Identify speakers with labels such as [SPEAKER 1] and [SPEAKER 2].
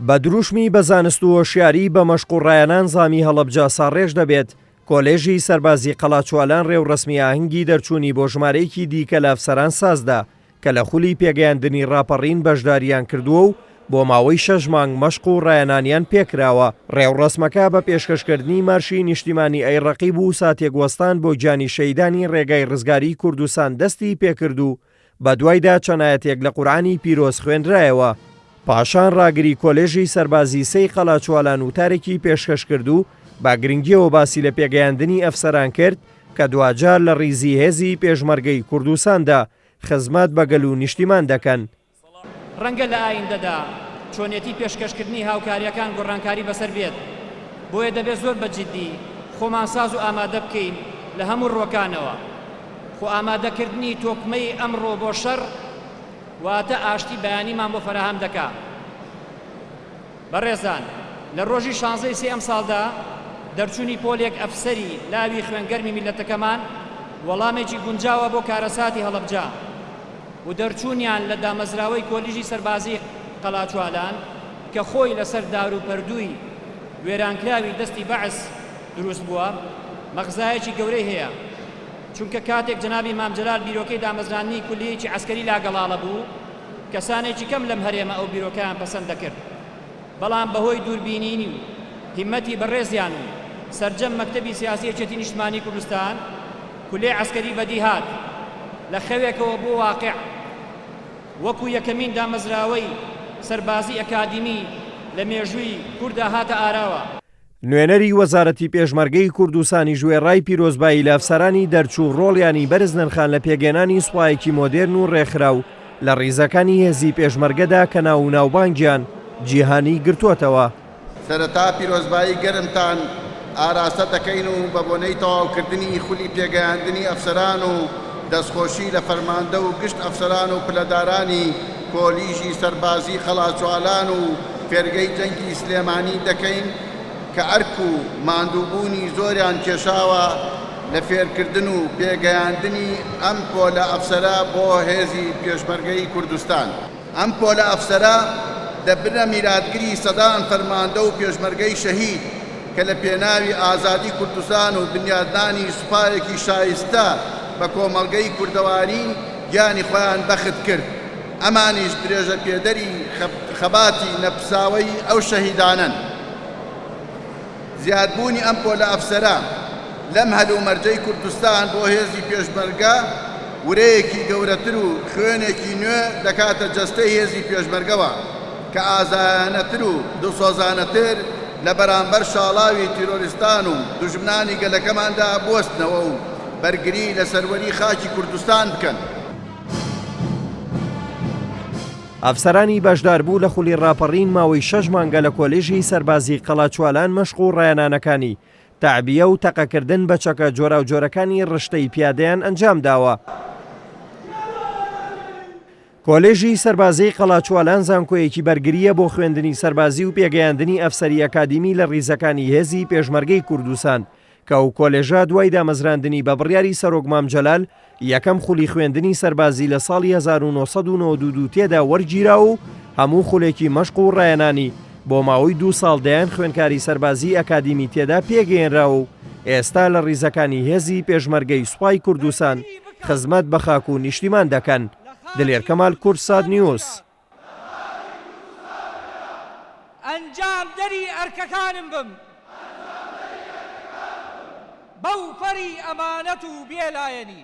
[SPEAKER 1] بە دروشمی بە زانست و هۆشیاری بە مەشق و ڕایەنان زامی هەڵەبجە ساڕێژ دەبێت. کۆلێژی سەربازی قەڵاچوالان ڕێوڕسمی ئاهەنگی دەرچوونی بۆ ژمارەیەکی دیکە لە ئەفسەران سازدا کە لە خولی پێگەیاندنی ڕاپەڕین بەشداریان کردووە و بۆ ماوەی 6 مانگ مەشق و ڕایەنانیان پێکراوە. ڕێوڕسمەکە بە پێشکەشکردنی مارشی نیشتیمانی ئەیڕەقیب و ساتێگوەستان بۆ گیانی شەیدانی ڕێگای ڕزگاری کوردستان دەستی پێکرد و بە دوایدا چەنایەتێک لە قورئانی پیرۆز خوێندرایەوە. پاشان ڕاگری کۆلێژی سەربازی سەی قەڵاچوالان وتارێکی پێشکەش کرد و با گرنگیەوە باسی لە پێگەیاندنی ئەفسەران کرد کە دوجار لە ڕیزی هێزی پێشمەرگەی کوردستاندا خزمەت بەگەل و نیشتیمان دەکەن.
[SPEAKER 2] ڕەنگە لە ئایندەدا چۆنێتی پێشکەشکردنی هاوکاریەکان گۆڕانکاری بەسەر بێت، بۆیە دەبێت زۆر بەجددی خۆمان ساز و ئامادە بکەین لە هەموو ڕۆکانەوە. خۆ ئامادەکردنی تۆکمەی ئەمڕۆ بۆ شەڕ واتە ئاشتی بەیانیمان بۆ فەرەهەم دەکات. بەڕێزان، لە ڕۆژی 16 سێ ئەم ساڵدا دەرچوونی پۆلێک ئەفسەری لاوی خوێنگەرمی میلەتەکەمان وەڵامێکی گونجاوە بۆ کارەساتی هەڵەبجە و دەرچوونیان لە دامەزراوەی کۆلیژی سەربازی قەڵاچوالان کە خۆی لەسەر دار و پەردووی وێرانکراوی دەستی بەعس دروست بووە مەغزایەکی گەورەی هەیە، چونکە کاتێک جەنابی مام جەلال بیرۆکەی دامەزرانی کولیەیەکی عەسکەری لاگەڵاڵە بوو، کەسانێکی کەم لەم هەرێمە ئەو بیرۆکەیان پەسەند دەکرد، بەڵام بەهۆی دووربینینی و هیمەتی بەڕێزیان و سەرجەم مەکتەبی سیاسی یەکێتی نیشتمانی کوردستان کولێ عەسکەری بەدی هات لە خەوێکەوە بۆ واقع وەکو یەکەمین دامەزراوەی سەربازی ئەکادیمی لە مێژووی کووردا هاتە ئاراوە.
[SPEAKER 1] نوێنەری وەزارەتی پێشمەرگەی کوردستانی ژوێڕای پیرۆزبایی لە ئەفسەرانی دەرچوو ڕۆڵیانی بەرز نرخان لە پێگەێنانی سوپایەکی مۆدێرن و ڕێکخراو لە ڕیزەکانی هێزی پێشمەرگەدا کە ناو و ناوبانگیان جیهانی گرتووەتەوە.
[SPEAKER 3] سەرەتا پیرۆزبایی گەرمتان ئاراستە دەکەین و بە بۆنەی تەواوکردنی خولی پێگەیاندنی ئەفسەران و دەستخۆشی لە فەرماندە و گشت ئەفسەران و پلەدارانی کۆلیژی سەربازی خەڵاچوالان و فێرگەی جەنگی سلێمانی دەکەین کە ئەرک و ماندووبوونی زۆریان کێشاوە لە فێرکردن و پێگەیاندنی ئەم پۆلە ئەفسەرە بۆ هێزی پێشمەرگەی کوردستان. ئەم پۆلە ئەفسەرە دەبنە میراتگری سەدان فەرماندە و پێشمەرگەی شەهید کە لە پێناوی ئازادی کوردستان و بنیادنانی سوپایەکی شایستە بە کۆمەڵگەی کوردەواری گیانی خۆیان بەخت کرد. ئەمانیش درێژە پێدەری خەباتی نەپساوەی ئەو شەهیدانن. زیادبوونی ئەم پۆلە ئەفسەرە لەم هەلومەرجەی کوردستان بۆ هێزی پێشمەرگە ورەیەکی گەورەتر و خوێنێکی نوێ دەکاتە جەستەی هێزی پێشمەرگەوە کە ئازایانەتر و دڵسۆزانەتر لە بەرامبەر شاڵاوی تیرۆریستان و دوژمنانی گەلەکەماندا بوەستنەوە و بەرگری لە سەروەری خاکی کوردستان بکەن.
[SPEAKER 1] ئەفسەرانی بەشداربوو لە خولی ڕاپەڕین ماوەی 6 مانگە لە کۆلێژی سەربازی قەڵاچوالان مەشق و ڕایەنانەکانی تەعبیە و تەقەکردن بە چەکە جۆرا و جۆرەکانی ڕشتەی پیادەیان ئەنجام داوە. کۆلێژی سەربازی قەڵاچوالان زانکۆیەکی بەرگریە بۆ خوێندنی سەربازی و پێگەیاندنی ئەفسەری ئەکادیمی لە ڕیزەکانی هێزی پێشمەرگەی کوردستان کە ئەو کۆلێژە دوای دامەزراندنی بە بڕیاری سەرۆک مام جەلال یەکەم خولی خوێندنی سەربازی لە ساڵی 1992 تێدا وەرگیرا و هەموو خولێکی مەشق و ڕایەنانی بۆ ماوەی 2 ساڵ دەیان خوێندکاری سەربازی ئەکادیمی تێدا پێگەێنراوە و ئێستا لە ڕیزەکانی هێزی پێشمەرگەی سوپای کوردستان خزمەت بە خاک و نیشتیمان دەکەن. دلێر کەمال، کورسات نیوز.
[SPEAKER 4] ئەنجام دەری ئەرکەکانم بم بەو پەری ئەمانەت و بێلایەنی